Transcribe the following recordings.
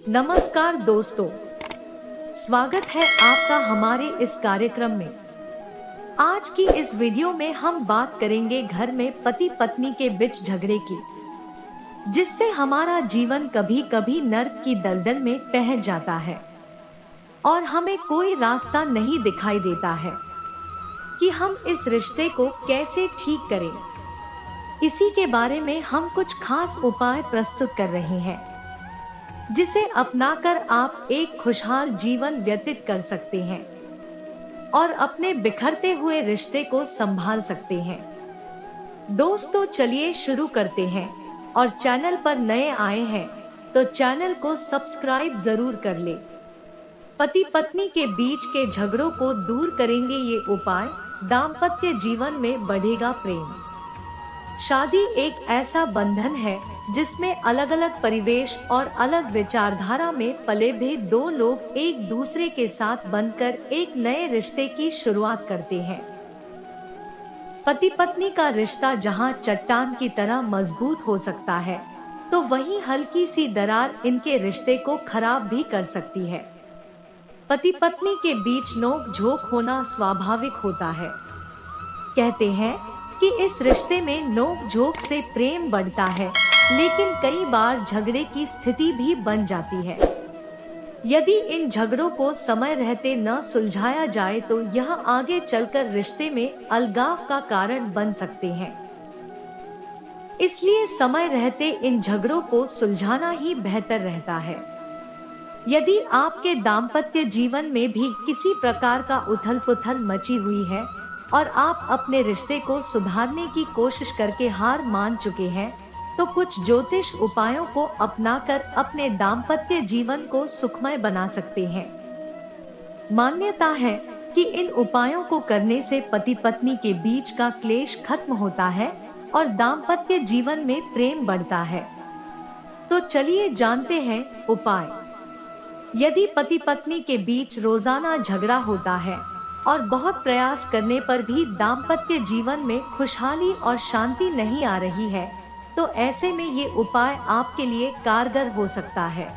नमस्कार दोस्तों, स्वागत है आपका हमारे इस कार्यक्रम में। आज की इस वीडियो में हम बात करेंगे घर में पति पत्नी के बीच झगड़े की, जिससे हमारा जीवन कभी कभी नर्क की दलदल में बह जाता है और हमें कोई रास्ता नहीं दिखाई देता है कि हम इस रिश्ते को कैसे ठीक करें। इसी के बारे में हम कुछ खास उपाय प्रस्तुत कर रहे हैं, जिसे अपनाकर आप एक खुशहाल जीवन व्यतीत कर सकते हैं और अपने बिखरते हुए रिश्ते को संभाल सकते हैं। दोस्तों, चलिए शुरू करते हैं। और चैनल पर नए आए हैं तो चैनल को सब्सक्राइब जरूर कर ले। पति पत्नी के बीच के झगड़ों को दूर करेंगे ये उपाय, दाम्पत्य जीवन में बढ़ेगा प्रेम। शादी एक ऐसा बंधन है जिसमें अलग अलग परिवेश और अलग विचारधारा में पले भी दो लोग एक दूसरे के साथ बनकर एक नए रिश्ते की शुरुआत करते हैं। पति पत्नी का रिश्ता जहां चट्टान की तरह मजबूत हो सकता है, तो वहीं हल्की सी दरार इनके रिश्ते को खराब भी कर सकती है। पति पत्नी के बीच नोक झोंक होना स्वाभाविक होता है। कहते हैं कि इस रिश्ते में नोक झोंक से प्रेम बढ़ता है, लेकिन कई बार झगड़े की स्थिति भी बन जाती है। यदि इन झगड़ों को समय रहते न सुलझाया जाए तो यह आगे चलकर रिश्ते में अलगाव का कारण बन सकते हैं। इसलिए समय रहते इन झगड़ों को सुलझाना ही बेहतर रहता है। यदि आपके दाम्पत्य जीवन में भी किसी प्रकार का उथल पुथल मची हुई है और आप अपने रिश्ते को सुधारने की कोशिश करके हार मान चुके हैं, तो कुछ ज्योतिष उपायों को अपनाकर अपने दाम्पत्य जीवन को सुखमय बना सकते हैं। मान्यता है कि इन उपायों को करने से पति पत्नी के बीच का क्लेश खत्म होता है और दाम्पत्य जीवन में प्रेम बढ़ता है। तो चलिए जानते हैं उपाय। यदि पति पत्नी के बीच रोजाना झगड़ा होता है और बहुत प्रयास करने पर भी दाम्पत्य जीवन में खुशहाली और शांति नहीं आ रही है, तो ऐसे में ये उपाय आपके लिए कारगर हो सकता है।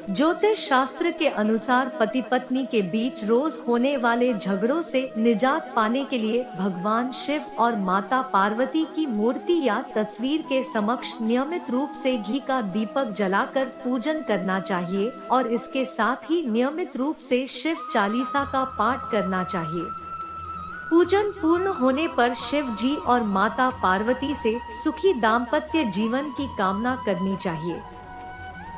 ज्योतिष शास्त्र के अनुसार पति पत्नी के बीच रोज होने वाले झगड़ों से निजात पाने के लिए भगवान शिव और माता पार्वती की मूर्ति या तस्वीर के समक्ष नियमित रूप से घी का दीपक जलाकर पूजन करना चाहिए और इसके साथ ही नियमित रूप से शिव चालीसा का पाठ करना चाहिए। पूजन पूर्ण होने पर शिव जी और माता पार्वती से सुखी दाम्पत्य जीवन की कामना करनी चाहिए।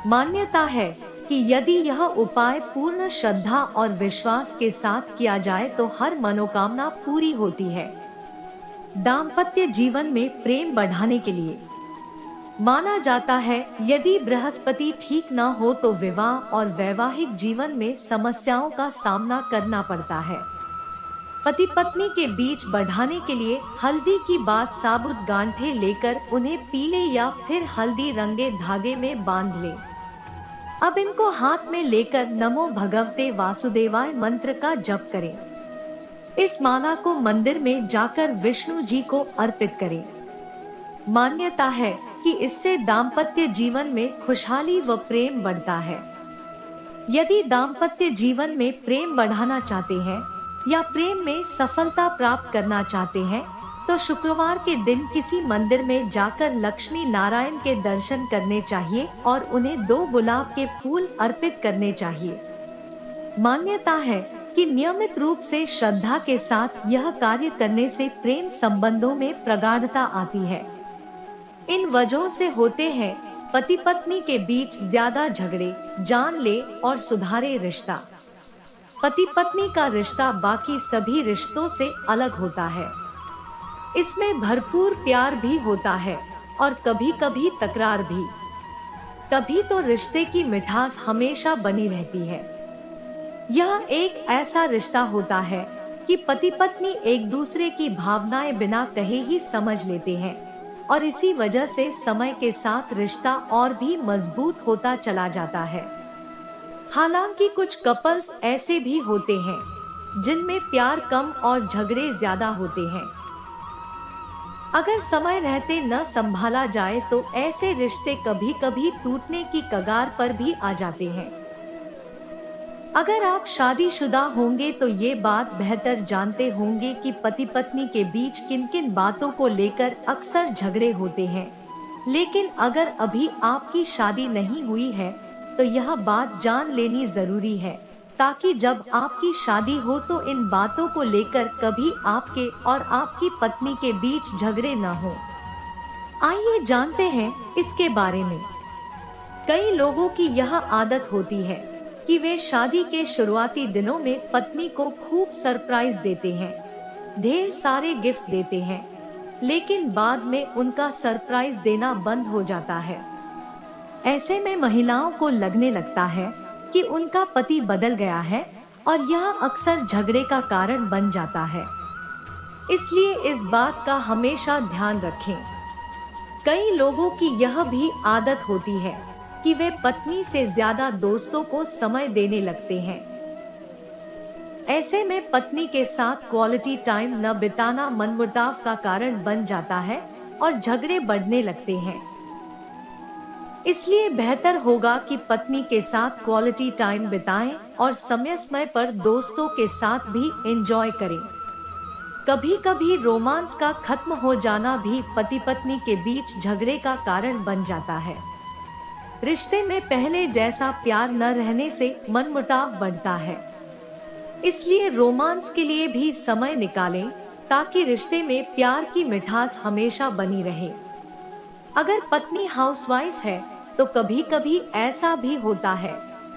मान्यता है कि यदि यह उपाय पूर्ण श्रद्धा और विश्वास के साथ किया जाए तो हर मनोकामना पूरी होती है। दाम्पत्य जीवन में प्रेम बढ़ाने के लिए माना जाता है, यदि बृहस्पति ठीक न हो तो विवाह और वैवाहिक जीवन में समस्याओं का सामना करना पड़ता है। पति पत्नी के बीच बढ़ाने के लिए हल्दी की बात साबुत गांठें लेकर उन्हें पीले या फिर हल्दी रंगे धागे में बांध ले। अब इनको हाथ में लेकर नमो भगवते वासुदेवाय मंत्र का जप करें। इस माला को मंदिर में जाकर विष्णु जी को अर्पित करें। मान्यता है कि इससे दाम्पत्य जीवन में खुशहाली व प्रेम बढ़ता है। यदि दाम्पत्य जीवन में प्रेम बढ़ाना चाहते हैं या प्रेम में सफलता प्राप्त करना चाहते हैं, तो शुक्रवार के दिन किसी मंदिर में जाकर लक्ष्मी नारायण के दर्शन करने चाहिए और उन्हें 2 गुलाब के फूल अर्पित करने चाहिए। मान्यता है कि नियमित रूप से श्रद्धा के साथ यह कार्य करने से प्रेम संबंधों में प्रगाढ़ता आती है। इन वजहों से होते हैं पति पत्नी के बीच ज्यादा झगड़े, जान ले और सुधारे रिश्ता। पति पत्नी का रिश्ता बाकी सभी रिश्तों से अलग होता है। इसमें भरपूर प्यार भी होता है और कभी कभी तकरार भी। तभी तो रिश्ते की मिठास हमेशा बनी रहती है। यह एक ऐसा रिश्ता होता है कि पति पत्नी एक दूसरे की भावनाएं बिना कहे ही समझ लेते हैं और इसी वजह से समय के साथ रिश्ता और भी मजबूत होता चला जाता है। हालांकि कुछ कपल्स ऐसे भी होते हैं जिनमें प्यार कम और झगड़े ज्यादा होते हैं। अगर समय रहते न संभाला जाए तो ऐसे रिश्ते कभी कभी टूटने की कगार पर भी आ जाते हैं। अगर आप शादीशुदा होंगे तो ये बात बेहतर जानते होंगे कि पति पत्नी के बीच किन किन बातों को लेकर अक्सर झगड़े होते हैं। लेकिन अगर अभी आपकी शादी नहीं हुई है तो यह बात जान लेनी जरूरी है, ताकि जब आपकी शादी हो तो इन बातों को लेकर कभी आपके और आपकी पत्नी के बीच झगड़े न हो। आइए जानते हैं इसके बारे में। कई लोगों की यह आदत होती है कि वे शादी के शुरुआती दिनों में पत्नी को खूब सरप्राइज देते हैं, ढेर सारे गिफ्ट देते हैं, लेकिन बाद में उनका सरप्राइज देना बंद हो जाता है। ऐसे में महिलाओं को लगने लगता है कि उनका पति बदल गया है और यह अक्सर झगड़े का कारण बन जाता है। इसलिए इस बात का हमेशा ध्यान रखें। कई लोगों की यह भी आदत होती है कि वे पत्नी से ज्यादा दोस्तों को समय देने लगते हैं। ऐसे में पत्नी के साथ क्वालिटी टाइम न बिताना मनमुटाव का कारण बन जाता है और झगड़े बढ़ने लगते हैं। इसलिए बेहतर होगा कि पत्नी के साथ क्वालिटी टाइम बिताएं और समय समय पर दोस्तों के साथ भी एंजॉय करें। कभी कभी रोमांस का खत्म हो जाना भी पति पत्नी के बीच झगड़े का कारण बन जाता है। रिश्ते में पहले जैसा प्यार न रहने से मनमुटाव बढ़ता है। इसलिए रोमांस के लिए भी समय निकालें, ताकि रिश्ते में प्यार की मिठास हमेशा बनी रहे। अगर पत्नी हाउसवाइफ है तो कभी कभी ऐसा भी होता है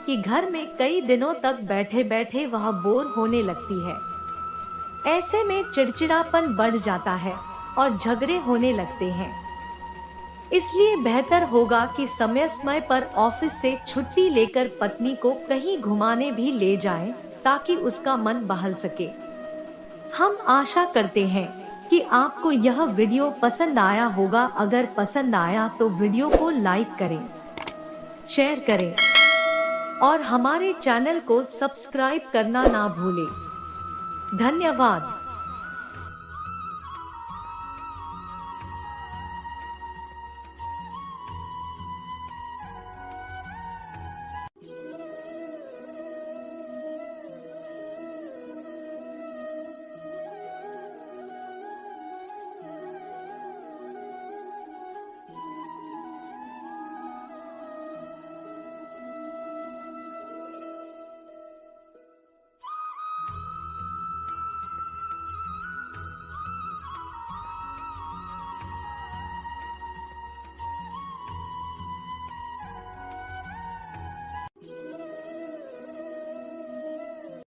कि घर में कई दिनों तक बैठे बैठे वह बोर होने लगती है। ऐसे में चिड़चिड़ापन बढ़ जाता है और झगड़े होने लगते हैं। इसलिए बेहतर होगा कि समय समय पर ऑफिस से छुट्टी लेकर पत्नी को कहीं घुमाने भी ले जाएं, ताकि उसका मन बहल सके। हम आशा करते हैं कि आपको यह वीडियो पसंद आया होगा। अगर पसंद आया तो वीडियो को लाइक करें, शेयर करें और हमारे चैनल को सब्सक्राइब करना ना भूलें। धन्यवाद।